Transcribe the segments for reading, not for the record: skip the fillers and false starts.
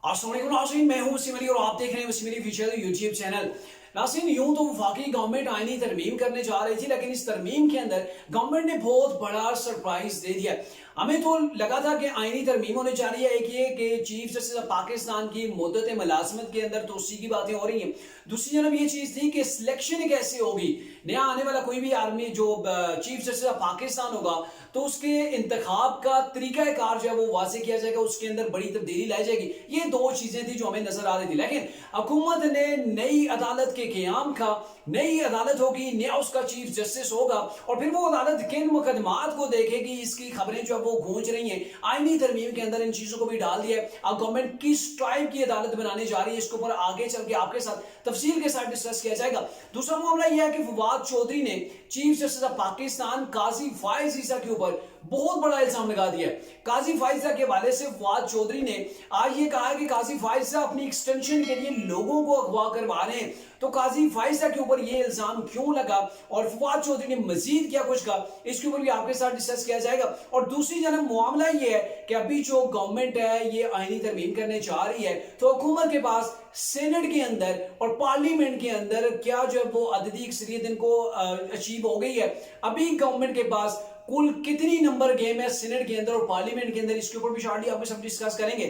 अस्सलाम वालेकुम नाज़रीन, मैं हूं वसीम अली और आप देख रहे हैं Wasim Ali official YouTube channel. नाज़रीन, यूं तो वफाकी गवर्नमेंट आईनी तरमीम करने जा रही थी, लेकिन इस तरमीम के अंदर गवर्नमेंट ने बहुत बड़ा सरप्राइज दे दिया। हमें तो लगा था कि आईनी तरमीम होने जा रही है। एक ये कि चीफ जस्टिस ऑफ पाकिस्तान की मुद्दत मुलाजमत के अंदर तोसी की बातें हो रही हैं। दूसरी जानब ये चीज थी कि सिलेक्शन कैसे होगी, नया आने वाला कोई भी आर्मी जो चीफ जस्टिस ऑफ पाकिस्तान होगा तो उसके इंतखाब का तरीकाकार जो है वो वाजे किया जाएगा, उसके अंदर बड़ी तब्दीली लाई जाएगी। ये दो चीजें थी जो हमें नजर आ रही थी। लेकिन हुकूमत ने नई अदालत के क़याम का, नई अदालत होगी, नया उसका चीफ जस्टिस होगा और फिर वो अदालत किन मुकदमात को देखेगी, इसकी खबरें जो वो गूंज रही हैं। आईनी तरमीम के अंदर इन चीजों को भी डाल दिया है। अब गवर्नमेंट किस टाइप की अदालत बनाने जा रही है, इसके ऊपर आगे चल के आपके साथ तफसील के साथ डिस्कस किया जाएगा। दूसरा मामला यह है कि फवाद चौधरी ने चीफ जस्टिस ऑफ पाकिस्तान काजी फाइज ईसा के ऊपर बहुत बड़ा इल्जाम लगा दिया है। काजी फाइजा के हवाले से फवाद चौधरी ने आज ये कहा है कि काजी फाइजा अपनी एक्सटेंशन के लिए लोगों को अगवा करवा रहे हैं। तो काजी फाइजा के ऊपर ये इल्जाम क्यों लगा और फवाद चौधरी ने मजीद क्या कुछ कहा, इसके ऊपर भी आपके साथ डिस्कस किया जाएगा। और दूसरी जानब मामला ये है कि अभी जो गवर्नमेंट है ये आईनी तरमीम करने जा रही है, तो हुकूमत के पास सेनेट के अंदर और पार्लियामेंट के अंदर क्या जो है वो अददी अक्सरियत इनको अचीव हो गई है। अभी गवर्नमेंट के पास कुल कितनी नंबर गेम है सेनेट के अंदर और पार्लियामेंट के अंदर, इसके ऊपर भी शार्टली आपके साथ डिस्कस करेंगे।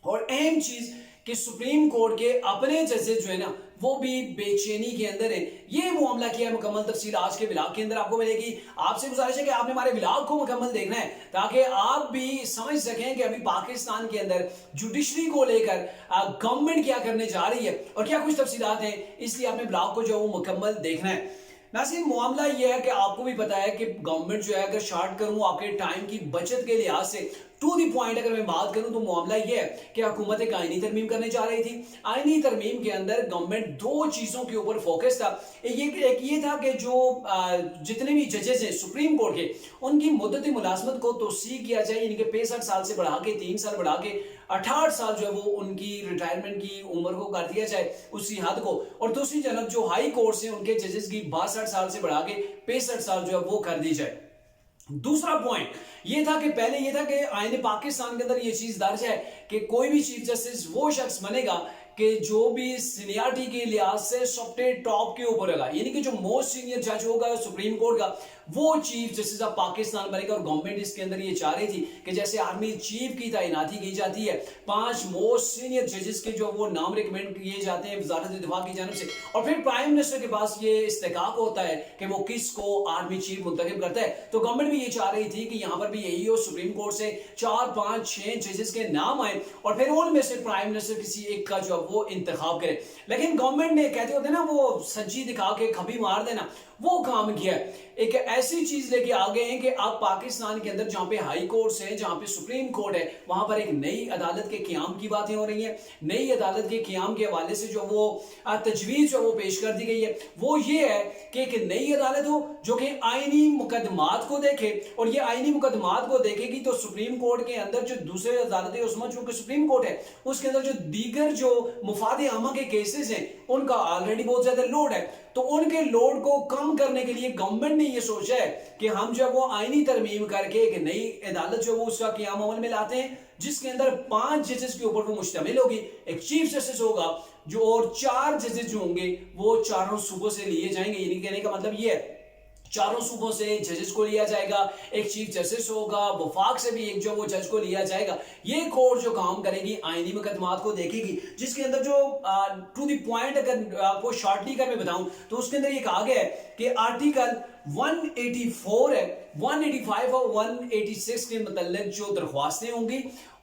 और अहम चीज कि सुप्रीम कोर्ट के अपने जजेस जो है ना वो भी बेचैनी के अंदर है। ये मामला किया है, मुकम्मल तफसील आज के व्लॉग के अंदर आपको मिलेगी। आपसे गुजारिश है कि आपने हमारे व्लॉग को मुकम्मल देखना है ताकि आप भी समझ सकें कि अभी पाकिस्तान के अंदर जुडिशरी को लेकर गवर्नमेंट क्या करने जा रही है और क्या कुछ तफसीलात हैं। इसलिए आपने व्लॉग को जो है वो मुकम्मल देखना है। नाज़रीन, मामला यह है कि आपको भी पता है कि गवर्नमेंट जो है, अगर शार्ट करूं आपके टाइम की बचत के लिहाज से टू दी पॉइंट अगर मैं बात करूं तो मामला यह है कि हुकूमत एक आईनी तरमीम करने जा रही थी। आईनी तरमीम के अंदर गवर्नमेंट दो चीजों के ऊपर फोकस था। एक ये था कि जो जितने भी जजेस हैं सुप्रीम कोर्ट के, उनकी मुद्दत मुलाजमत को तोसी किया जाए, इनके 65 साल से बढ़ा के 3 साल बढ़ा के 68 साल जो है वो उनकी रिटायरमेंट की उम्र को कर दिया जाए उसी हद को। और दूसरी जानब जो हाई कोर्ट से उनके जजेस की 62 साल से बढ़ा के 65 साल जो है वो कर दी जाए। दूसरा पॉइंट ये था कि पहले ये था कि आईने पाकिस्तान के अंदर ये चीज दर्ज है कि कोई भी चीफ जस्टिस वो शख्स बनेगा कि जो भी सीनियरिटी के लिहाज से सबसे टॉप के ऊपर होगा, यानी कि जो मोस्ट सीनियर जज होगा सुप्रीम कोर्ट का वो चीफ जस्टिस ऑफ पाकिस्तान बनेगा। और गवर्नमेंट इसके अंदर ये चाह रही थी कि जैसे आर्मी चीफ की तैनाती की जाती है, 5 मोस्ट सीनियर जजेस के जो वो नाम रिकमेंड किए जाते हैं वजारत दिफा की जानब से, और फिर प्राइम मिनिस्टर के पास ये इस्तेकाक होता है कि वो किसको आर्मी चीफ मुंतखब करता है। तो गवर्नमेंट भी ये चाह रही थी कि यहाँ पर भी यही हो, सुप्रीम कोर्ट से 4, 5, 6 जजेस के नाम आए और फिर उनमें से प्राइम मिनिस्टर किसी एक का जो वो इंतखाब करे। लेकिन गवर्नमेंट ने, कहते होते ना वो सज्जी दिखा के खबी मार देना, वो काम किया है। एक ऐसी चीज लेके आ गए हैं कि आप पाकिस्तान के अंदर जहां पे हाई कोर्ट है, जहां पे सुप्रीम कोर्ट है, वहां पर एक नई अदालत के क़याम की बातें हो रही हैं। नई अदालत के क़याम के हवाले से जो वो तजवीज जो वो पेश कर दी गई है वो ये है कि एक नई अदालत हो जो कि आईनी मुकदमात को देखे, और ये आईनी मुकदमात को देखेगी तो सुप्रीम कोर्ट के अंदर जो दूसरे अदालत है उसमें चूंकि सुप्रीम कोर्ट है उसके अंदर जो दीगर जो मुफाद आमा के केसेस हैं उनका ऑलरेडी बहुत ज्यादा लोड है। तो उनके लोड को कम करने के लिए गवर्नमेंट ने ये सोचा है कि हम जो वो आईनी तरमीम करके एक नई अदालत जो वो उसका क़याम अमल में लाते हैं, जिसके अंदर 5 जजेस के ऊपर वो मुश्तमिल होगी। एक चीफ जस्टिस होगा जो, और 4 जजेस जो होंगे वो चारों सूबों से लिए जाएंगे। यानी कहने का मतलब ये है चारों सूबों से जजेस को लिया जाएगा, एक चीफ जस्टिस होगा, वफाक से भी एक जो वो जज को लिया जाएगा। ये कोर्ट जो काम करेगी आईनी मुकदमात को देखेगी, जिसके अंदर जो टू द पॉइंट अगर आपको शॉर्टली कर मैं बताऊं तो उसके अंदर ये कहा गया है कि आर्टिकल 184 है, 185 और 186 के मतलब जो दरख्वास्तें होंगी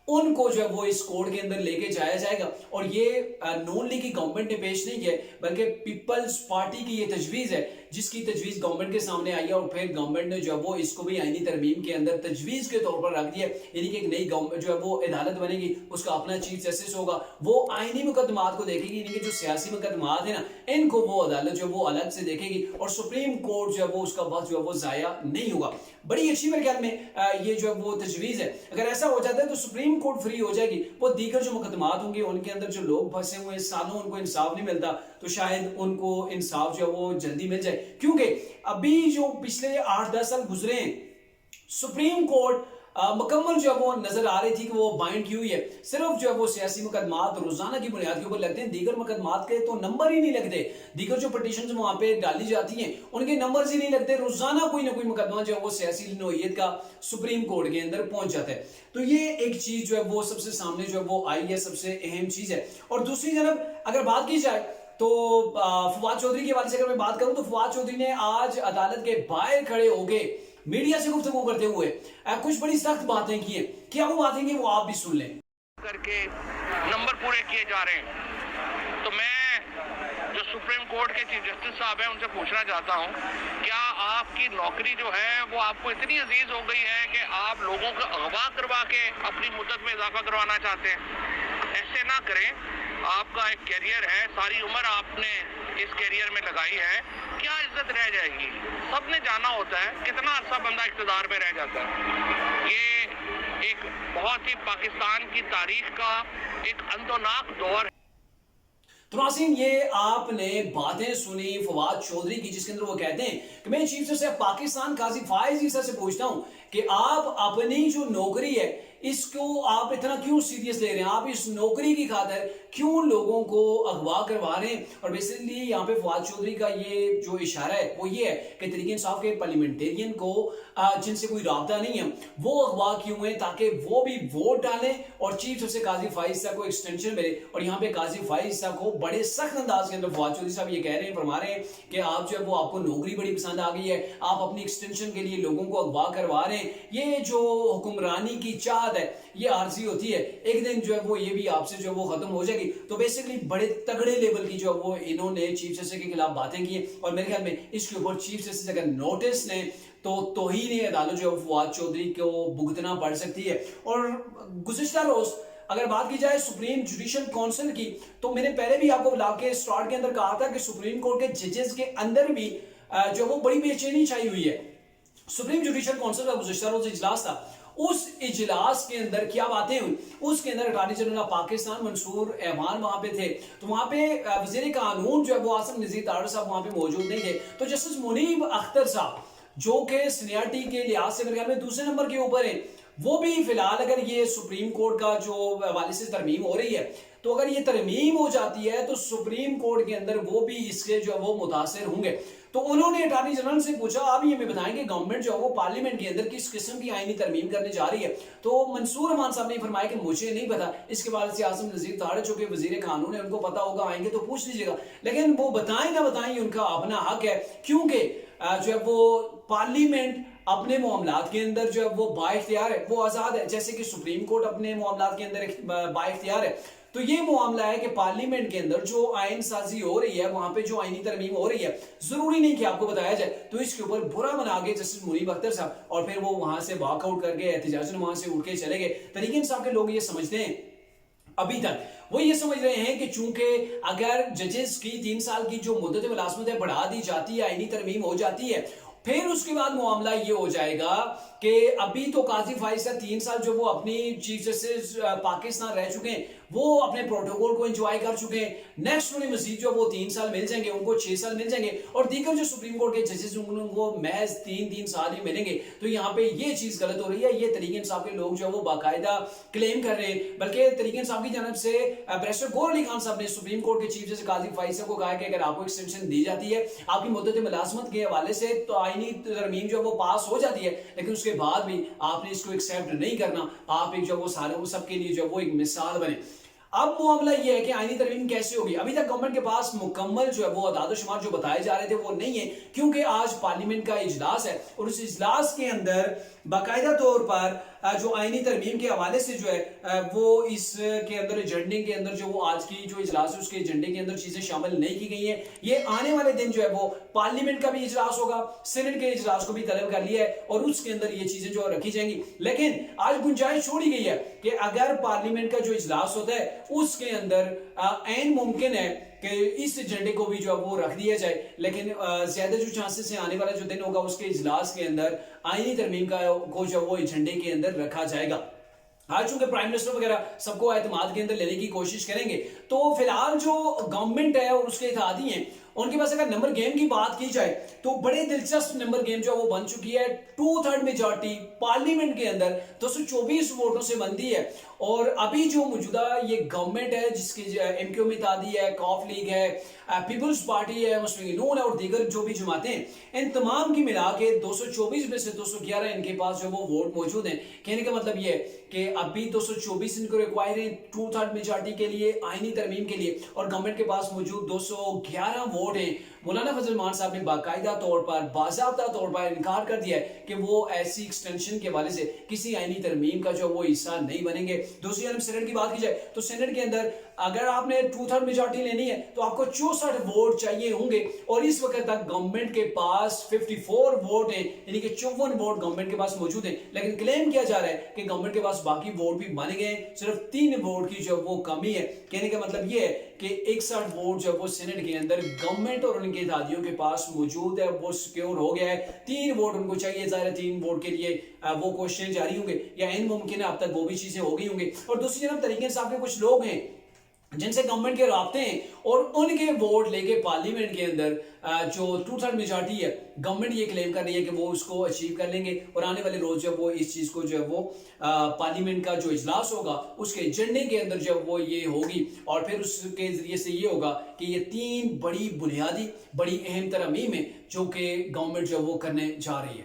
उनको जो है वो इस कोड के अंदर लेके जाया जाएगा। और ये नॉन लीग की गवर्नमेंट ने पेश नहीं किया बल्कि पीपल्स पार्टी की ये तजवीज है, जिसकी तजवीज गवर्नमेंट के सामने आई है और फिर गवर्नमेंट ने जो है वो इसको भी आईनी तरमीम के अंदर तजवीज के तौर पर रख दिया। यानी कि एक नई गवर्नमेंट जो है वो अदालत बनेगी, उसका अपना चीफ जस्टिस होगा, वो आईनी मुकदमात को देखेगी, यानी कि जो सियासी मुकदमात है ना इनको वो अदालत जो वो अलग से देखेगी और सुप्रीम कोर्ट जो है वो उसका वक्त जो है वो जाया नहीं होगा। बड़ी अच्छी मेरे ख्याल में ये जो है वो तजवीज है। अगर ऐसा हो जाता है तो सुप्रीम कोर्ट फ्री हो जाएगी, वो दीगर जो मुकदमात होंगे उनके अंदर जो लोग फंसे हुए सालों उनको इंसाफ नहीं मिलता तो शायद उनको इंसाफ जो है वो जल्दी मिल जाए। क्योंकि अभी जो पिछले 8-10 साल गुजरे हैं सुप्रीम कोर्ट मुकम्मल जो है वो नजर आ रही थी कि वो बाइंड की हुई है। सिर्फ जो है वो सियासी मुकदमात रोजाना की बुनियाद के ऊपर लगते हैं, दीगर मुकदमात के तो नंबर ही नहीं लगते। दीगर जो पिटीशंस वहां पे डाली जाती हैं उनके नंबर ही नहीं लगते। रोजाना कोई ना कोई मुकदमा जो है वो सियासी नोयत का सुप्रीम कोर्ट के अंदर पहुंच जाता है। तो ये एक चीज जो है वो सबसे सामने जो है वो आई है, सबसे अहम चीज है। और दूसरी तरफ अगर बात की जाए तो फवाद चौधरी के हवाले से अगर मैं बात करूं तो फवाद चौधरी ने आज अदालत के बाहर खड़े होके मीडिया से गुफ्तगू करते हुए कुछ बड़ी सख्त बातें की हैं। क्या वो बातें की वो आप भी सुन लें। करके नंबर पूरे किए जा रहे हैं, तो मैं जो सुप्रीम कोर्ट के चीफ जस्टिस साहब हैं उनसे पूछना चाहता हूं, क्या आपकी नौकरी जो है वो आपको इतनी अजीज हो गई है कि आप लोगों को अगवा करवा के अपनी मुद्दत में इजाफा करवाना चाहते हैं? ऐसे ना करें। आपका एक कैरियर है, सारी उम्र आपने इस कैरियर में लगाई है, क्या इज्जत रह जाएगी? सबने जाना होता है कितना अरसा बंदा इख्तिदार में रह जाता है। ये एक बहुत ही पाकिस्तान की तारीख का एक अंदोनाक दौर है। तो नाज़रीन, ये आपने बातें सुनी फवाद चौधरी की, जिसके अंदर वो कहते हैं कि मैं चीफ जस्टिस पाकिस्तान काजी फायज ईसा से पूछता हूं कि आप अपनी जो नौकरी है इसको आप इतना क्यों सीरियस ले रहे हैं, आप इस नौकरी की खातिर क्यों लोगों को अगवा करवा रहे हैं। और बेसिकली यहाँ पे फवाद चौधरी का ये जो इशारा है वो ये है कि तहरीक इंसाफ के पार्लियामेंटेरियन को जिनसे कोई राब्ता नहीं है वो अगवा क्यों है, ताकि वो भी वोट डालें और चीफ जस्टिस काजी फायज ईसा को एक्सटेंशन मिले। और यहाँ पे काजी फायज ईसा को बड़े सख्त अंदाज के अंदर फवाद चौधरी साहब ये कह रहे हैं, फरमा रहे हैं कि आप जो है वो आपको नौकरी बड़ी पसंद आ गई है, आप अपनी एक्सटेंशन के लिए लोगों को अगवा करवा रहे हैं। ये जो हुक्मरानी की चाहत है ये आरजी होती है, एक दिन जो है वो ये भी आपसे जो है वो खत्म हो जाएगी। तो बेसिकली बड़े तगड़े लेवल की जो है वो इन्होंने चीफ जस्टिस के खिलाफ बातें की और मेरे ख्याल में इसके ऊपर चीफ जस्टिस अगर नोटिस लें तो तौहीन अदालत जो है फवाद चौधरी को भुगतना पड़ सकती है। और गुज़िश्ता रोज अगर बात की जाए सुप्रीम जुडिशल काउंसिल की, तो मैंने पहले भी आपको बुला के स्टार्ट के अंदर कहा था कि सुप्रीम कोर्ट के जजेस के अंदर भी जो वो बड़ी बेचैनी छाई हुई है। सुप्रीम जुडिशल काउंसिल का गुज़िश्ता रोज इजलास था, उस इजलास के अंदर क्या बातें हुई, उसके अंदर attorney general of Pakistan Mansoor Awan वहां पे थे। तो वहां पे वजीर कानून जो है वो आसिम नजीर तारड़ साहब वहां पे मौजूद नहीं थे। तो जस्टिस मुनीब अख्तर साहब जो कि सीनियरिटी के लिहाज से मेरे ख्याल में दूसरे नंबर के ऊपर है, वो भी फिलहाल अगर ये सुप्रीम कोर्ट का जो हवाले से तरमीम हो रही है तो अगर ये तरमीम हो जाती है तो सुप्रीम कोर्ट के अंदर वो भी इससे जो है वो मुतासिर होंगे। तो उन्होंने अटॉर्नी जनरल से पूछा आप ये हमें बताएंगे गवर्नमेंट जो है वो पार्लियामेंट के अंदर किस किस्म की आईनी तरमीम करने जा रही है। तो मंसूर अमान साहब ने फरमाया कि मुझे नहीं पता, इसके बाद से आसिम नजीर तारड़ जो कि वजीर कानून है उनको पता होगा, आएंगे तो पूछ लीजिएगा। लेकिन वो बताएं ना बताएं उनका अपना हक है, क्योंकि जो है वो पार्लियामेंट अपने मामलात के अंदर जो है वो बाइख्तियार है, वो आजाद है, जैसे कि सुप्रीम कोर्ट अपने मामलात के अंदर बाइख्तियार है। तो ये मामला है कि पार्लियामेंट के अंदर जो आइन साजी हो रही है, वहां पे जो आईनी तरमीम हो रही है, जरूरी नहीं कि आपको बताया जाए। तो इसके ऊपर बुरा मना गए जस्टिस मुनीब अख्तर साहब और फिर वो वहां से वॉकआउट करके एहतिजाजन वहां से उठ के चले गए। तरीके इंसाफ के लोग ये समझते हैं, अभी तक वो ये समझ रहे हैं कि चूंकि अगर जजेस की 3 साल की जो मुद्दत मुलाजमत है बढ़ा दी जाती है, आईनी तरमीम हो जाती है, फिर उसके बाद मामला ये हो जाएगा कि अभी तो काजी फायज साहब 3 साल जो वो अपनी चीफ जस्टिस पाकिस्तान रह चुके हैं, वो अपने प्रोटोकॉल को एंजॉय कर चुके हैं। नेक्स्ट उन्हें मजीद जो वो 3 साल मिल जाएंगे, उनको 6 साल मिल जाएंगे और दीगर जो सुप्रीम कोर्ट के जजेस उनको महज 3 साल ही मिलेंगे। तो यहाँ पे ये चीज गलत हो रही है। ये तरीके इंसाफ के लोग जो वो बाकायदा क्लेम कर रहे हैं, बल्कि तरीके इंसाफ की जानब से बैरिस्टर गौहर अली खान साहब ने सुप्रीम कोर्ट के चीफ जस्टिस काजी फायज साहब को कहा कि अगर आपको एक्सटेंशन दी जाती है आपकी मुद्दत मुलाजमत के हवाले से तो आईनी तरमीम जो वो पास हो जाती है, लेकिन उसके बाद भी आपने इसको एक्सेप्ट नहीं करना, आप एक जो वो सारे सबके लिए जो वो एक मिसाल बने। अब मामला ये है कि आईनी तरमीम कैसे होगी। अभी तक गवर्नमेंट के पास मुकम्मल जो है वो अदाद शुमार जो बताए जा रहे थे वो नहीं है, क्योंकि आज पार्लियामेंट का इजलास है और उस इजलास के अंदर बाकायदा तौर पर जो आईनी तरमीम के हवाले से जो है वो इसके अंदर एजेंडे के अंदर जो वो आज की जो इजलास है उसके एजेंडे के अंदर चीजें शामिल नहीं की गई हैं। ये आने वाले दिन जो है वो पार्लियामेंट का भी इजलास होगा, सेनेट के इजलास को भी तलब कर लिया है और उसके अंदर ये चीजें जो रखी जाएंगी। लेकिन आज गुंजाइश छोड़ी गई है कि अगर पार्लियामेंट का जो इजलास होता है उसके अंदर ऐन मुमकिन है कि इस एजेंडे को भी जो है वो रख दिया जाए, लेकिन ज्यादा जो चांसेस है आने वाला जो दिन होगा उसके इजलास के अंदर आईनी तरमीम का को जो वो एजेंडे के अंदर रखा जाएगा। आज चूंकि प्राइम मिनिस्टर वगैरह सबको एतमाद के अंदर लेने की कोशिश करेंगे, तो फिलहाल जो गवर्नमेंट है और उसके इत्तेहादी हैं उनके पास अगर नंबर गेम की बात की जाए तो बड़े दिलचस्प नंबर गेम जो है वो बन चुकी है। 2/3 मेजॉरिटी पार्लियामेंट के अंदर 224 वोटों से बनती है। और अभी जो मौजूदा ये गवर्नमेंट है जिसके एमक्यू इत्तेहादी है, कॉफ लीग है, पीपल्स पार्टी है, मुस्लिम नून है और दीगर जो भी जमातें हैं, इन तमाम की मिला के 224 में से 211 इनके पास जो वो वोट मौजूद हैं। कहने का मतलब ये कि अभी 224 इनको रिक्वायर है 2/3 मेजॉरिटी के लिए, आईनी तरमीम के लिए, और गवर्नमेंट के पास मौजूद 211 वोट हैं। मौलाना फजल मान साहब ने बाकायदा तौर पर, बाज़ाब्ता तौर पर इनकार कर दिया है कि वो ऐसी एक्सटेंशन के हवाले से किसी आईनी तरमीम का जो वो हिस्सा नहीं बनेंगे। दूसरी जानब सेनेट की बात की जाए तो सेनेट के अंदर अगर आपने 2/3 मेजॉरिटी लेनी है तो आपको 64 वोट चाहिए होंगे, और इस वक्त तक गवर्नमेंट के पास 54 वोट हैं, यानी कि 54 वोट गवर्नमेंट के पास मौजूद हैं। लेकिन क्लेम किया जा रहा है कि गवर्नमेंट के पास बाकी वोट भी बन गए, सिर्फ 3 वोट की जो वो कमी है। कहने का मतलब ये है कि 61 वोट जो वो सेनेट के अंदर गवर्नमेंट और उनके इत्तेहादियों के पास मौजूद है, वो सिक्योर हो गया है। 3 वोट उनको चाहिए, ज़ाहिर 3 वोट के लिए वो क्वेश्चन जारी होंगे या इन मुमकिन है अब तक वो भी चीजें हो गई होंगी। और दूसरी तरफ तरीके इंसाफ के कुछ लोग हैं जिनसे गवर्नमेंट के राब्ते हैं, और उनके वोट लेके पार्लियामेंट के अंदर जो 2/3 मेजॉरिटी है, गवर्नमेंट ये क्लेम कर रही है कि वो उसको अचीव कर लेंगे, और आने वाले रोज जब वो इस चीज को जो है वो पार्लियामेंट का जो इजलास होगा उसके एजेंडे के अंदर जब वो ये होगी, और फिर उसके जरिए से ये होगा कि ये 3 बड़ी बुनियादी, बड़ी अहम तरमीम है जो कि गवर्नमेंट जो वो करने जा रही है।